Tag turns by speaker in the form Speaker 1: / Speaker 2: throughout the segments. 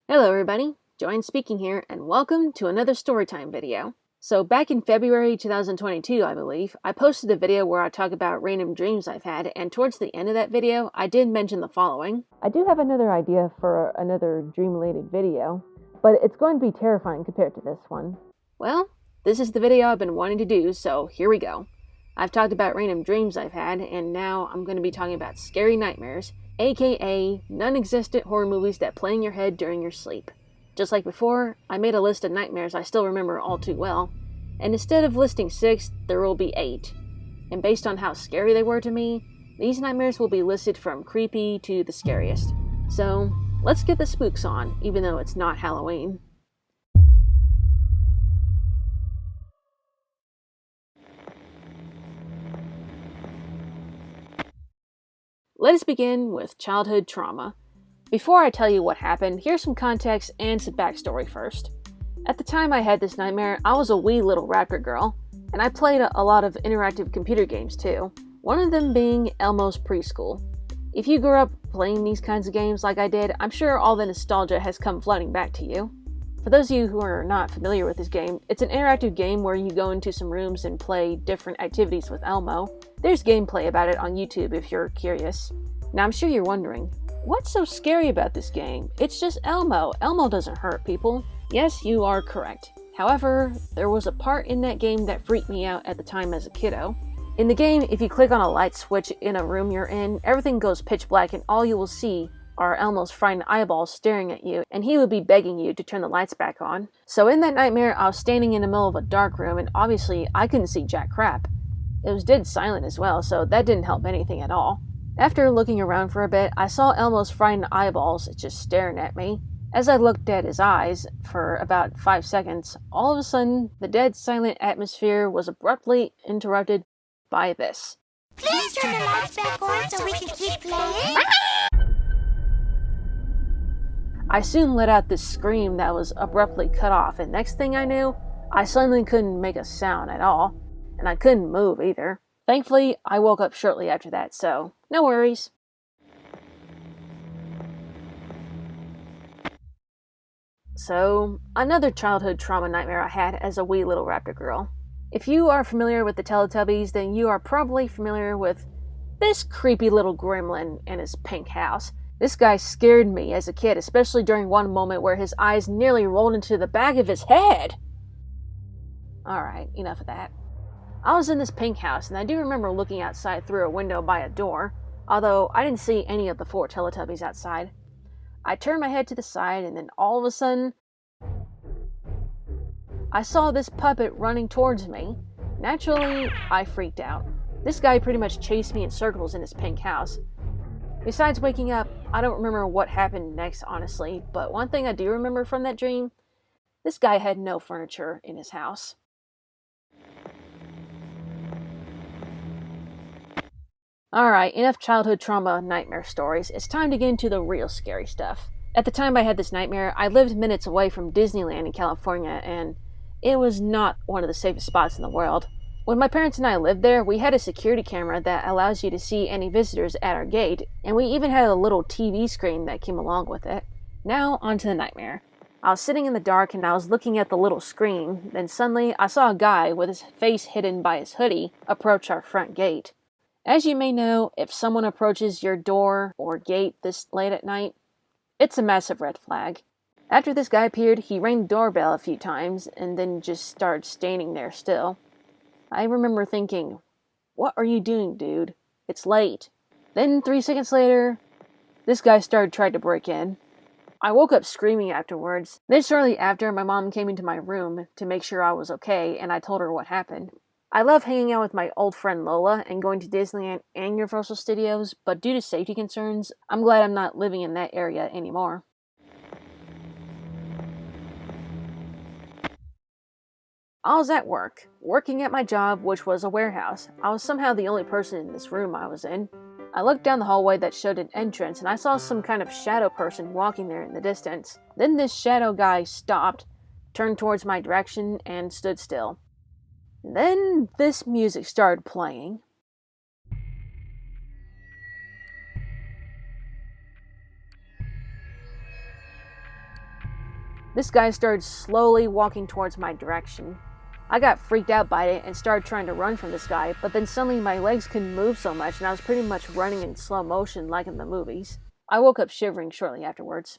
Speaker 1: Hello everybody, JoAnn speaking here, and welcome to another storytime video. So back in February 2022, I believe, I posted a video where I talk about random dreams I've had, and towards the end of that video, I did mention the following. I do have another idea for another dream-related video, but it's going to be terrifying compared to this one. Well, this is the video I've been wanting to do, so here we go. I've talked about random dreams I've had, and now I'm going to be talking about scary nightmares, aka non-existent horror movies that play in your head during your sleep. Just like before, I made a list of nightmares I still remember all too well, and instead of listing 6, there will be 8. And based on how scary they were to me, these nightmares will be listed from creepy to the scariest. So, let's get the spooks on, even though it's not Halloween. Let us begin with childhood trauma. Before I tell you what happened, here's some context and some backstory first. At the time I had this nightmare, I was a wee little RaptorGirl, and I played a lot of interactive computer games too, one of them being Elmo's Preschool. If you grew up playing these kinds of games like I did, I'm sure all the nostalgia has come flooding back to you. For those of you who are not familiar with this game, it's an interactive game where you go into some rooms and play different activities with Elmo. There's gameplay about it on YouTube if you're curious. Now I'm sure you're wondering, what's so scary about this game? It's just Elmo. Elmo doesn't hurt people. Yes, you are correct. However, there was a part in that game that freaked me out at the time as a kiddo. In the game, if you click on a light switch in a room you're in, everything goes pitch black and all you will see are Elmo's frightened eyeballs staring at you, and he would be begging you to turn the lights back on. So in that nightmare, I was standing in the middle of a dark room, and obviously I couldn't see jack crap. It was dead silent as well, so that didn't help anything at all. After looking around for a bit, I saw Elmo's frightened eyeballs just staring at me. As I looked at his eyes for about 5 seconds, all of a sudden, the dead silent atmosphere was abruptly interrupted by this.
Speaker 2: Please turn the lights back on so we can keep playing.
Speaker 1: I soon let out this scream that was abruptly cut off, and next thing I knew, I suddenly couldn't make a sound at all, and I couldn't move either. Thankfully, I woke up shortly after that, so no worries. So, another childhood trauma nightmare I had as a wee little RaptorGirl. If you are familiar with the Teletubbies, then you are probably familiar with this creepy little gremlin in his pink house. This guy scared me as a kid, especially during one moment where his eyes nearly rolled into the back of his head. Alright, enough of that. I was in this pink house, and I do remember looking outside through a window by a door, although I didn't see any of the 4 Teletubbies outside. I turned my head to the side, and then all of a sudden, I saw this puppet running towards me. Naturally, I freaked out. This guy pretty much chased me in circles in his pink house. Besides waking up, I don't remember what happened next, honestly, but one thing I do remember from that dream, this guy had no furniture in his house. Alright, enough childhood trauma nightmare stories. It's time to get into the real scary stuff. At the time I had this nightmare, I lived minutes away from Disneyland in California, and it was not one of the safest spots in the world. When my parents and I lived there, we had a security camera that allows you to see any visitors at our gate, and we even had a little TV screen that came along with it. Now, onto the nightmare. I was sitting in the dark and I was looking at the little screen, then suddenly I saw a guy with his face hidden by his hoodie approach our front gate. As you may know, if someone approaches your door or gate this late at night, it's a massive red flag. After this guy appeared, he rang the doorbell a few times and then just started standing there still. I remember thinking, what are you doing, dude? It's late. Then 3 seconds later, this guy started trying to break in. I woke up screaming afterwards. Then shortly after, my mom came into my room to make sure I was okay, and I told her what happened. I love hanging out with my old friend Lola and going to Disneyland and Universal Studios, but due to safety concerns, I'm glad I'm not living in that area anymore. I was at work, working at my job, which was a warehouse. I was somehow the only person in this room I was in. I looked down the hallway that showed an entrance, and I saw some kind of shadow person walking there in the distance. Then this shadow guy stopped, turned towards my direction, and stood still. Then this music started playing. This guy started slowly walking towards my direction. I got freaked out by it and started trying to run from this guy, but then suddenly my legs couldn't move so much and I was pretty much running in slow motion like in the movies. I woke up shivering shortly afterwards.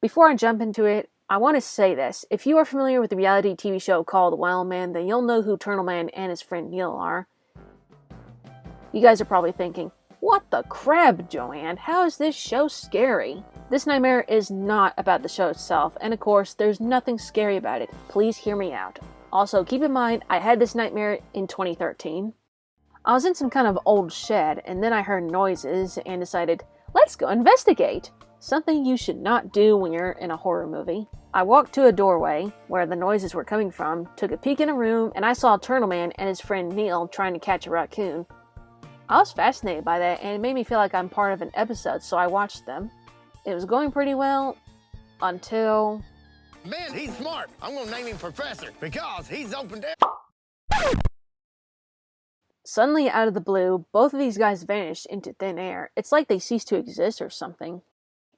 Speaker 1: Before I jump into it, I want to say this. If you are familiar with the reality TV show called Wild Man, then you'll know who Turtle Man and his friend Neil are. You guys are probably thinking, what the crap, JoAnn? How is this show scary? This nightmare is not about the show itself, and of course, there's nothing scary about it. Please hear me out. Also, keep in mind, I had this nightmare in 2013. I was in some kind of old shed, and then I heard noises and decided, let's go investigate! Something you should not do when you're in a horror movie. I walked to a doorway where the noises were coming from, took a peek in a room, and I saw Turtle Man and his friend Neil trying to catch a raccoon. I was fascinated by that, and it made me feel like I'm part of an episode, so I watched them. It was going pretty well, until...
Speaker 3: Man, he's smart. I'm gonna name him Professor, because he's opened up.
Speaker 1: Suddenly, out of the blue, both of these guys vanished into thin air. It's like they ceased to exist or something.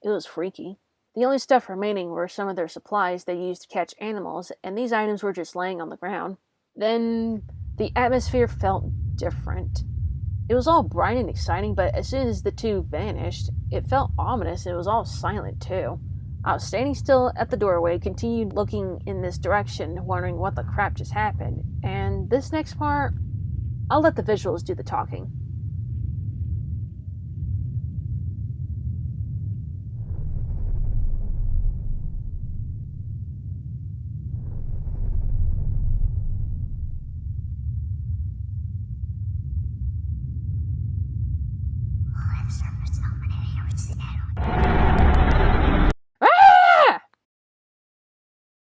Speaker 1: It was freaky. The only stuff remaining were some of their supplies they used to catch animals, and these items were just laying on the ground. Then, the atmosphere felt different. It was all bright and exciting, but as soon as the two vanished, it felt ominous and it was all silent too. I was standing still at the doorway, continued looking in this direction, wondering what the crap just happened. And this next part, I'll let the visuals do the talking.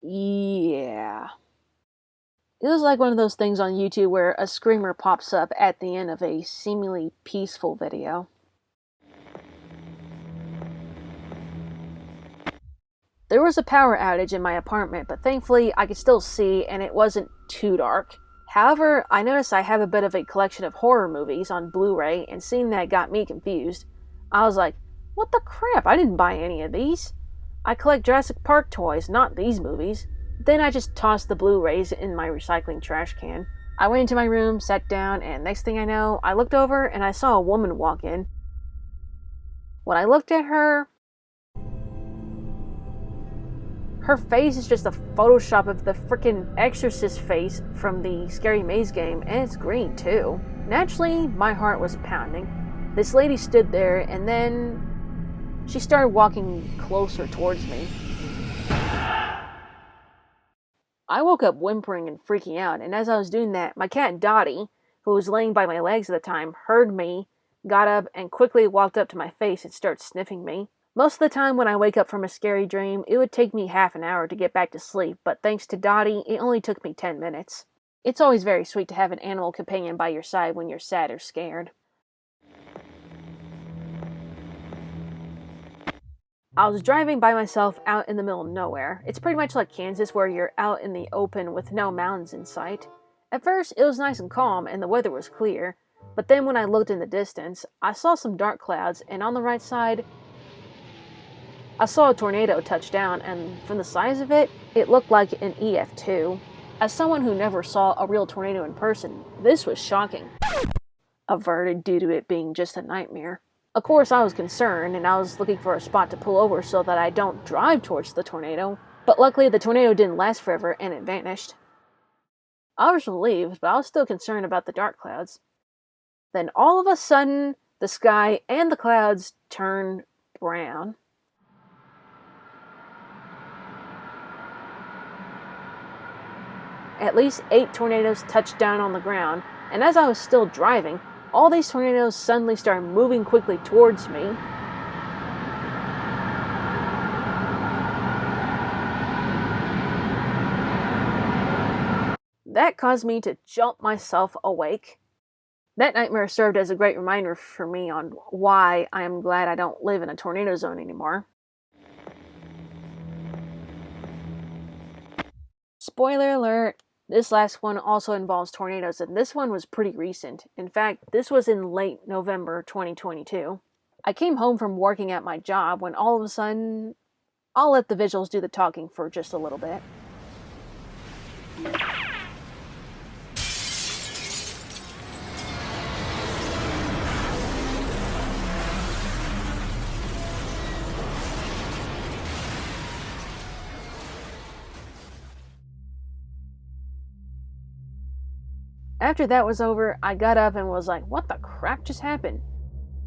Speaker 1: Yeah. It was like one of those things on YouTube where a screamer pops up at the end of a seemingly peaceful video. There was a power outage in my apartment, but thankfully I could still see and it wasn't too dark. However, I noticed I have a bit of a collection of horror movies on Blu-ray, and seeing that got me confused. I was like, what the crap? I didn't buy any of these. I collect Jurassic Park toys, not these movies. Then I just tossed the Blu-rays in my recycling trash can. I went into my room, sat down, and next thing I know, I looked over and I saw a woman walk in. When I looked at her, her face is just a Photoshop of the frickin' Exorcist face from the Scary Maze game, and it's green too. Naturally, my heart was pounding. This lady stood there, and then she started walking closer towards me. I woke up whimpering and freaking out, and as I was doing that, my cat Dottie, who was laying by my legs at the time, heard me, got up, and quickly walked up to my face and started sniffing me. Most of the time when I wake up from a scary dream, it would take me half an hour to get back to sleep, but thanks to Dottie, it only took me 10 minutes. It's always very sweet to have an animal companion by your side when you're sad or scared. I was driving by myself out in the middle of nowhere. It's pretty much like Kansas where you're out in the open with no mountains in sight. At first, it was nice and calm and the weather was clear, but then when I looked in the distance, I saw some dark clouds, and on the right side, I saw a tornado touch down, and from the size of it, it looked like an EF2. As someone who never saw a real tornado in person, this was shocking. Averted due to it being just a nightmare. Of course, I was concerned, and I was looking for a spot to pull over so that I don't drive towards the tornado, but luckily the tornado didn't last forever and it vanished. I was relieved, but I was still concerned about the dark clouds. Then all of a sudden, the sky and the clouds turned brown. At least 8 tornadoes touched down on the ground, and as I was still driving, all these tornadoes suddenly started moving quickly towards me. That caused me to jump myself awake. That nightmare served as a great reminder for me on why I am glad I don't live in a tornado zone anymore. Spoiler alert, this last one also involves tornadoes, and this one was pretty recent. In fact, this was in late November 2022. I came home from working at my job when all of a sudden, I'll let the visuals do the talking for just a little bit. After that was over, I got up and was like, what the crap just happened?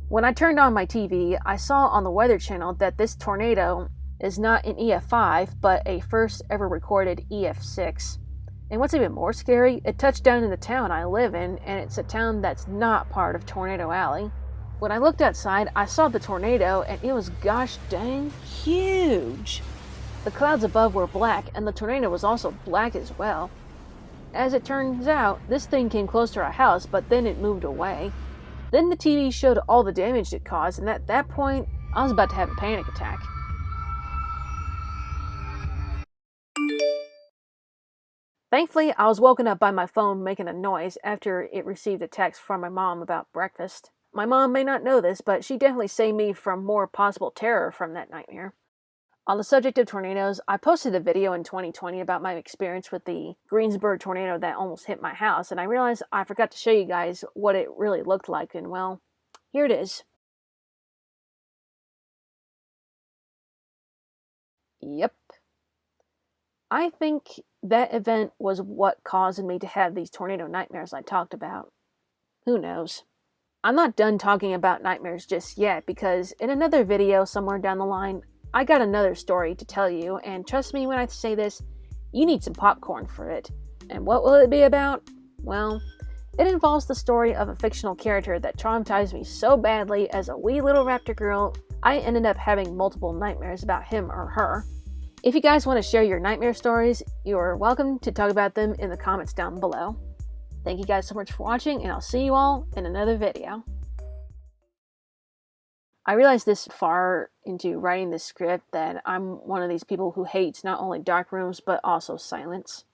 Speaker 1: When I turned on my TV, I saw on the Weather Channel that this tornado is not an EF5, but a first ever recorded EF6. And what's even more scary, it touched down in the town I live in, and it's a town that's not part of Tornado Alley. When I looked outside, I saw the tornado, and it was gosh dang huge. The clouds above were black, and the tornado was also black as well. As it turns out, this thing came close to our house, but then it moved away. Then the TV showed all the damage it caused, and at that point, I was about to have a panic attack. Thankfully, I was woken up by my phone making a noise after it received a text from my mom about breakfast. My mom may not know this, but she definitely saved me from more possible terror from that nightmare. On the subject of tornadoes, I posted a video in 2020 about my experience with the Greensburg tornado that almost hit my house, and I realized I forgot to show you guys what it really looked like, and well, here it is. Yep. I think that event was what caused me to have these tornado nightmares I talked about. Who knows? I'm not done talking about nightmares just yet, because in another video somewhere down the line, I got another story to tell you, and trust me when I say this, you need some popcorn for it. And what will it be about? Well, it involves the story of a fictional character that traumatized me so badly as a wee little raptor girl, I ended up having multiple nightmares about him or her. If you guys want to share your nightmare stories, you are welcome to talk about them in the comments down below. Thank you guys so much for watching, and I'll see you all in another video. I realized this far into writing this script that I'm one of these people who hates not only dark rooms, but also silence.